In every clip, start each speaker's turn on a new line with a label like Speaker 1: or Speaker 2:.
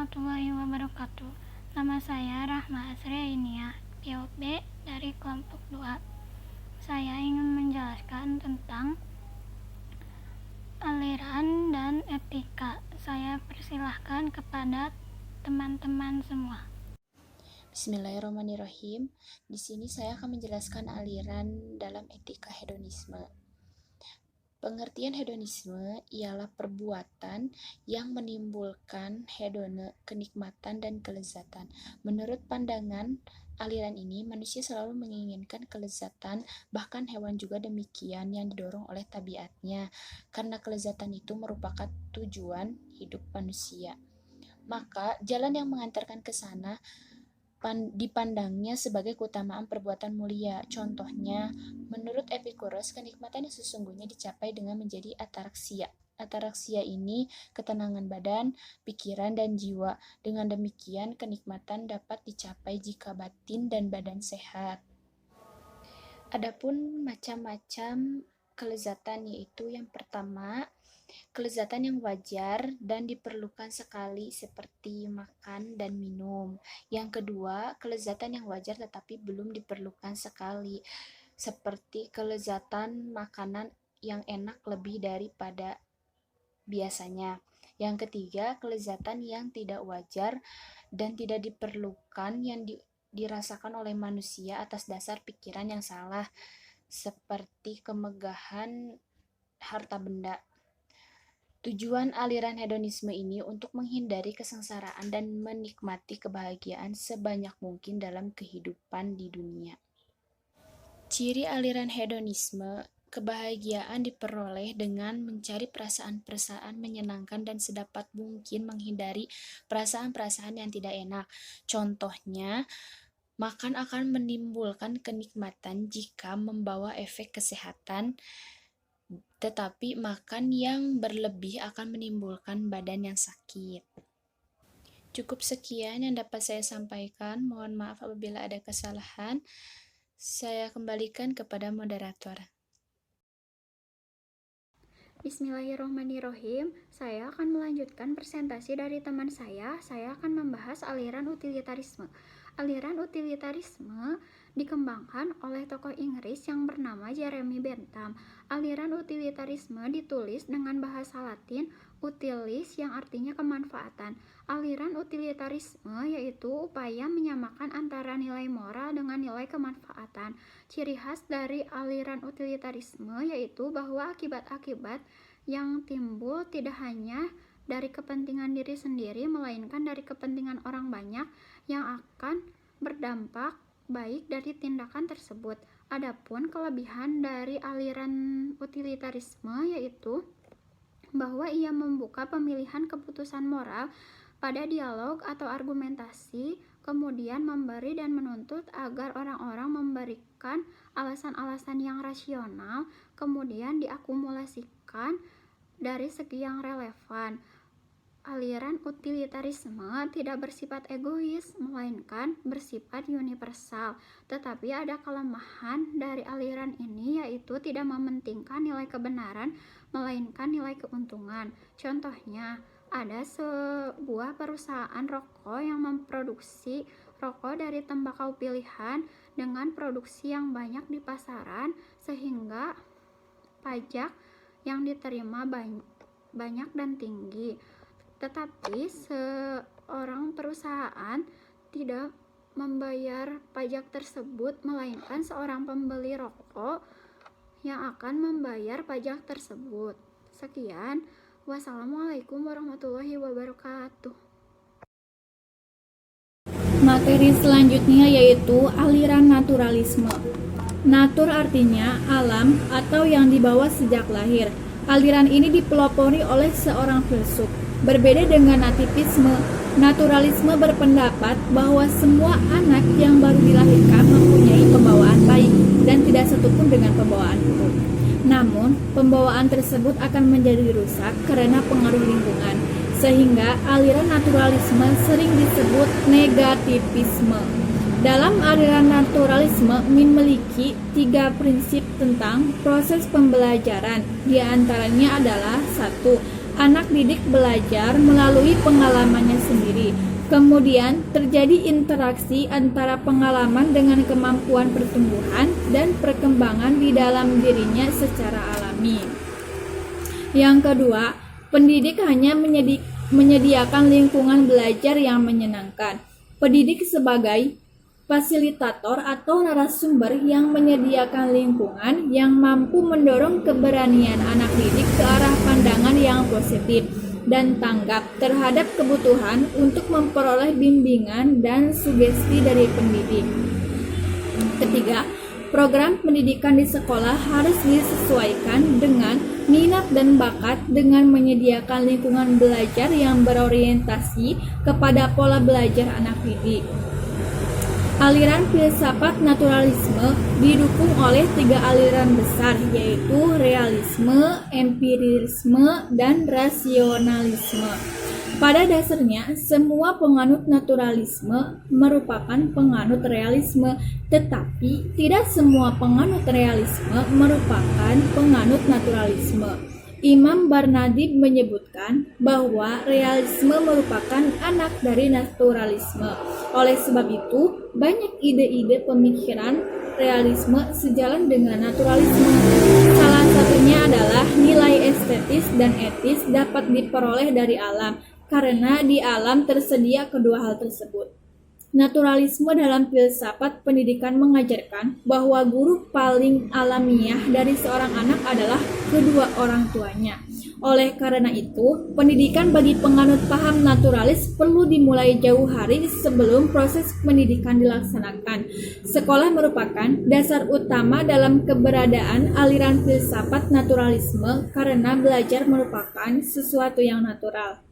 Speaker 1: warahmatullahi wabarakatuh. Nama saya Rahma Asri Ainia, POB dari kelompok 2. Saya ingin menjelaskan tentang aliran dan etika. Saya persilahkan kepada teman-teman semua.
Speaker 2: Bismillahirrahmanirrahim. Di sini saya akan menjelaskan aliran dalam etika hedonisme. Pengertian hedonisme ialah perbuatan yang menimbulkan hedone, kenikmatan dan kelezatan. Menurut pandangan aliran ini, manusia selalu menginginkan kelezatan, bahkan hewan juga demikian yang didorong oleh tabiatnya, karena kelezatan itu merupakan tujuan hidup manusia. Maka jalan yang mengantarkan ke sana dipandangnya sebagai keutamaan perbuatan mulia. Contohnya, menurut Epikuros, kenikmatan yang sesungguhnya dicapai dengan menjadi ataraksia. Ataraksia ini ketenangan badan, pikiran, dan jiwa. Dengan demikian, kenikmatan dapat dicapai jika batin dan badan sehat. Adapun macam-macam kelezatan, yaitu yang pertama, kelezatan yang wajar dan diperlukan sekali seperti makan dan minum. Yang kedua, kelezatan yang wajar tetapi belum diperlukan sekali seperti kelezatan makanan yang enak lebih daripada biasanya. Yang ketiga, kelezatan yang tidak wajar dan tidak diperlukan yang dirasakan oleh manusia atas dasar pikiran yang salah seperti kemegahan harta benda. Tujuan aliran hedonisme ini untuk menghindari kesengsaraan dan menikmati kebahagiaan sebanyak mungkin dalam kehidupan di dunia. Ciri aliran hedonisme, kebahagiaan diperoleh dengan mencari perasaan-perasaan menyenangkan dan sedapat mungkin menghindari perasaan-perasaan yang tidak enak. Contohnya, makan akan menimbulkan kenikmatan jika membawa efek kesehatan, tetapi makan yang berlebih akan menimbulkan badan yang sakit. Cukup sekian yang dapat saya sampaikan. Mohon maaf apabila ada kesalahan. Saya kembalikan kepada moderator.
Speaker 3: Bismillahirrahmanirrahim. Saya akan melanjutkan presentasi dari teman saya. Saya akan membahas aliran utilitarisme. Aliran utilitarisme dikembangkan oleh tokoh Inggris yang bernama Jeremy Bentham. Aliran utilitarisme ditulis dengan bahasa Latin utilis yang artinya kemanfaatan. Aliran utilitarisme yaitu upaya menyamakan antara nilai moral dengan nilai kemanfaatan. Ciri khas dari aliran utilitarisme yaitu bahwa akibat-akibat yang timbul tidak hanya dari kepentingan diri sendiri, melainkan dari kepentingan orang banyak yang akan berdampak baik dari tindakan tersebut. Adapun kelebihan dari aliran utilitarisme yaitu bahwa ia membuka pemilihan keputusan moral pada dialog atau argumentasi, kemudian memberi dan menuntut agar orang-orang memberikan alasan-alasan yang rasional, kemudian diakumulasikan dari segi yang relevan. Aliran utilitarisme tidak bersifat egois, melainkan bersifat universal. Tetapi ada kelemahan dari aliran ini, yaitu tidak mementingkan nilai kebenaran, melainkan nilai keuntungan. Contohnya, ada sebuah perusahaan rokok yang memproduksi rokok dari tembakau pilihan dengan produksi yang banyak di pasaran, sehingga pajak yang diterima banyak dan tinggi. Tetapi seorang perusahaan tidak membayar pajak tersebut, melainkan seorang pembeli rokok yang akan membayar pajak tersebut. Sekian, wassalamualaikum warahmatullahi wabarakatuh.
Speaker 4: Materi selanjutnya yaitu aliran naturalisme. Natur artinya alam atau yang dibawa sejak lahir. Aliran ini dipelopori oleh seorang filsuf. Berbeda dengan nativisme, naturalisme berpendapat bahwa semua anak yang baru dilahirkan mempunyai pembawaan baik dan tidak satupun dengan pembawaan buruk. Namun, pembawaan tersebut akan menjadi rusak karena pengaruh lingkungan, sehingga aliran naturalisme sering disebut negativisme. Dalam aliran naturalisme memiliki 3 prinsip tentang proses pembelajaran. Di antaranya adalah 1. Anak didik belajar melalui pengalamannya sendiri. Kemudian terjadi interaksi antara pengalaman dengan kemampuan pertumbuhan dan perkembangan di dalam dirinya secara alami. Yang kedua, pendidik hanya menyediakan lingkungan belajar yang menyenangkan. Pendidik sebagai fasilitator atau narasumber yang menyediakan lingkungan yang mampu mendorong keberanian anak didik ke arah pandangan yang positif dan tanggap terhadap kebutuhan untuk memperoleh bimbingan dan sugesti dari pendidik. Ketiga, program pendidikan di sekolah harus disesuaikan dengan minat dan bakat dengan menyediakan lingkungan belajar yang berorientasi kepada pola belajar anak didik. Aliran filsafat naturalisme didukung oleh 3 aliran besar, yaitu realisme, empirisme, dan rasionalisme. Pada dasarnya, semua penganut naturalisme merupakan penganut realisme, tetapi tidak semua penganut realisme merupakan penganut naturalisme. Imam Barnadi menyebutkan bahwa realisme merupakan anak dari naturalisme. Oleh sebab itu, banyak ide-ide pemikiran realisme sejalan dengan naturalisme. Salah satunya adalah nilai estetis dan etis dapat diperoleh dari alam, karena di alam tersedia kedua hal tersebut. Naturalisme dalam filsafat pendidikan mengajarkan bahwa guru paling alamiah dari seorang anak adalah kedua orang tuanya. Oleh karena itu, pendidikan bagi penganut paham naturalis perlu dimulai jauh hari sebelum proses pendidikan dilaksanakan. Sekolah merupakan dasar utama dalam keberadaan aliran filsafat naturalisme karena belajar merupakan sesuatu yang natural.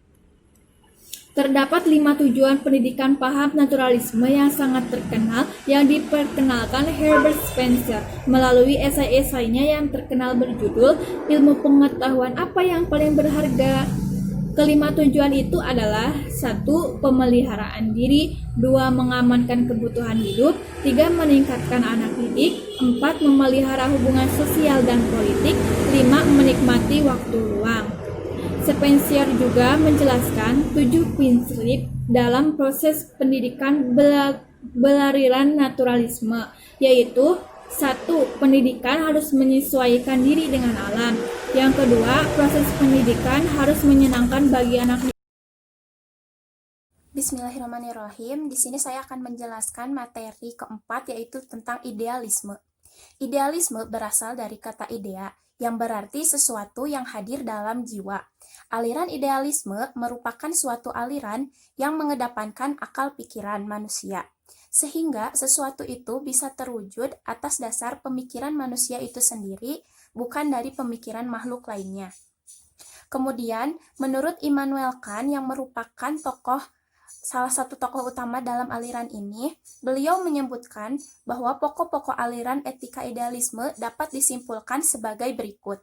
Speaker 4: Terdapat 5 tujuan pendidikan paham naturalisme yang sangat terkenal yang diperkenalkan Herbert Spencer melalui esai-esainya yang terkenal berjudul Ilmu Pengetahuan Apa Yang Paling Berharga. Kelima tujuan itu adalah 1. Pemeliharaan diri, 2. Mengamankan kebutuhan hidup, 3. Meningkatkan anak didik, 4. Memelihara hubungan sosial dan politik, 5. Menikmati waktu luang. Spencer juga menjelaskan 7 prinsip dalam proses pendidikan beraliran naturalisme, yaitu 1. Pendidikan harus menyesuaikan diri dengan alam. Yang kedua, proses pendidikan harus menyenangkan bagi anak didik.
Speaker 2: Bismillahirrahmanirrahim. Di sini saya akan menjelaskan materi keempat, yaitu tentang idealisme. Idealisme berasal dari kata idea, yang berarti sesuatu yang hadir dalam jiwa. Aliran idealisme merupakan suatu aliran yang mengedepankan akal pikiran manusia, sehingga sesuatu itu bisa terwujud atas dasar pemikiran manusia itu sendiri, bukan dari pemikiran makhluk lainnya. Kemudian, menurut Immanuel Kant yang merupakan salah satu tokoh utama dalam aliran ini, beliau menyebutkan bahwa pokok-pokok aliran etika idealisme dapat disimpulkan sebagai berikut.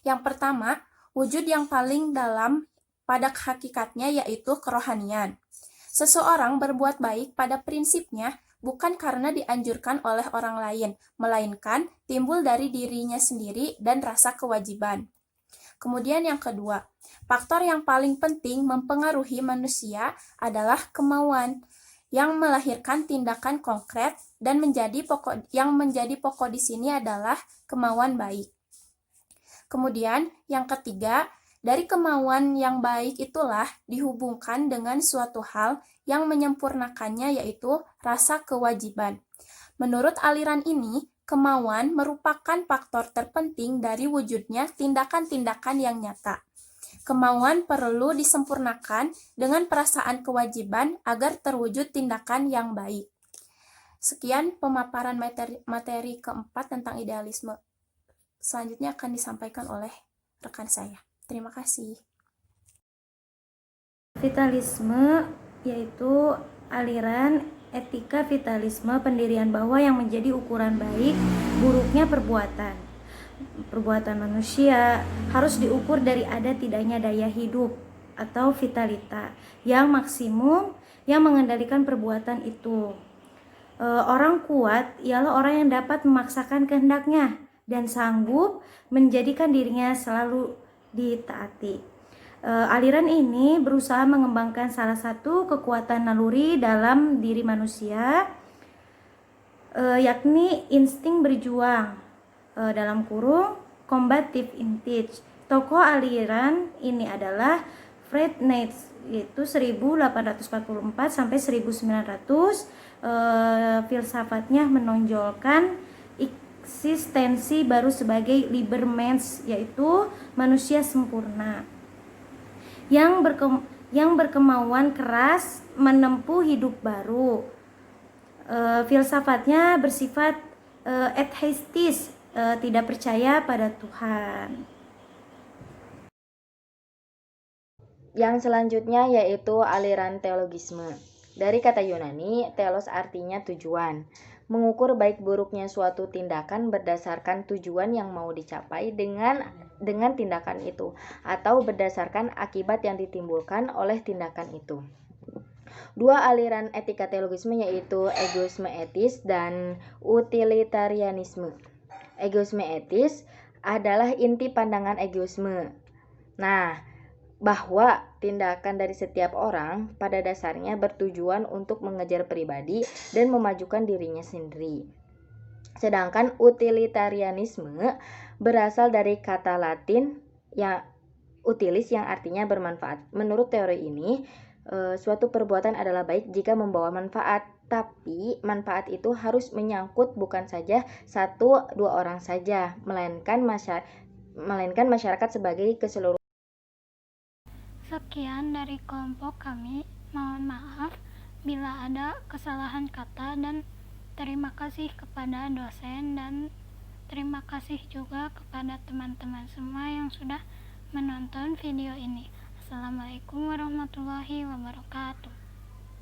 Speaker 2: Yang pertama, wujud yang paling dalam pada hakikatnya yaitu kerohanian. Seseorang berbuat baik pada prinsipnya bukan karena dianjurkan oleh orang lain, melainkan timbul dari dirinya sendiri dan rasa kewajiban. Kemudian yang kedua, faktor yang paling penting mempengaruhi manusia adalah kemauan yang melahirkan tindakan konkret dan menjadi pokok di sini adalah kemauan baik. Kemudian yang ketiga, dari kemauan yang baik itulah dihubungkan dengan suatu hal yang menyempurnakannya yaitu rasa kewajiban. Menurut aliran ini, kemauan merupakan faktor terpenting dari wujudnya tindakan-tindakan yang nyata. Kemauan perlu disempurnakan dengan perasaan kewajiban agar terwujud tindakan yang baik. Sekian pemaparan materi keempat tentang idealisme. Selanjutnya akan disampaikan oleh rekan saya. Terima kasih.
Speaker 5: Vitalisme yaitu aliran etika vitalisme, pendirian bahwa yang menjadi ukuran baik buruknya perbuatan. Perbuatan manusia harus diukur dari ada tidaknya daya hidup atau vitalita yang maksimum yang mengendalikan perbuatan itu. Orang kuat ialah orang yang dapat memaksakan kehendaknya dan sanggup menjadikan dirinya selalu ditaati. Aliran ini berusaha mengembangkan salah satu kekuatan naluri dalam diri manusia, yakni insting berjuang, dalam kurung combative instinct. Tokoh aliran ini adalah Friedrich Nietzsche, yaitu 1844 sampai 1900. Filsafatnya menonjolkan eksistensi baru sebagai Libermensch, yaitu manusia sempurna yang berkemauan keras menempuh hidup baru. Filsafatnya bersifat ateistis, tidak percaya pada Tuhan.
Speaker 6: Yang selanjutnya yaitu aliran teologisme. Dari kata Yunani, telos artinya tujuan. Mengukur baik buruknya suatu tindakan berdasarkan tujuan yang mau dicapai dengan tindakan itu, atau berdasarkan akibat yang ditimbulkan oleh tindakan itu. Dua aliran etika teologisme yaitu egoisme etis dan utilitarianisme. Egoisme etis adalah inti pandangan egoisme. Nah, bahwa tindakan dari setiap orang pada dasarnya bertujuan untuk mengejar pribadi dan memajukan dirinya sendiri. Sedangkan utilitarianisme berasal dari kata Latin yang utilis yang artinya bermanfaat. Menurut teori ini, suatu perbuatan adalah baik jika membawa manfaat, tapi manfaat itu harus menyangkut bukan saja 1-2 orang saja, melainkan masyarakat sebagai keseluruhan.
Speaker 1: Sekian dari kelompok kami. Mohon maaf bila ada kesalahan kata, dan terima kasih kepada dosen, dan terima kasih juga kepada teman-teman semua yang sudah menonton video ini. Assalamualaikum warahmatullahi wabarakatuh.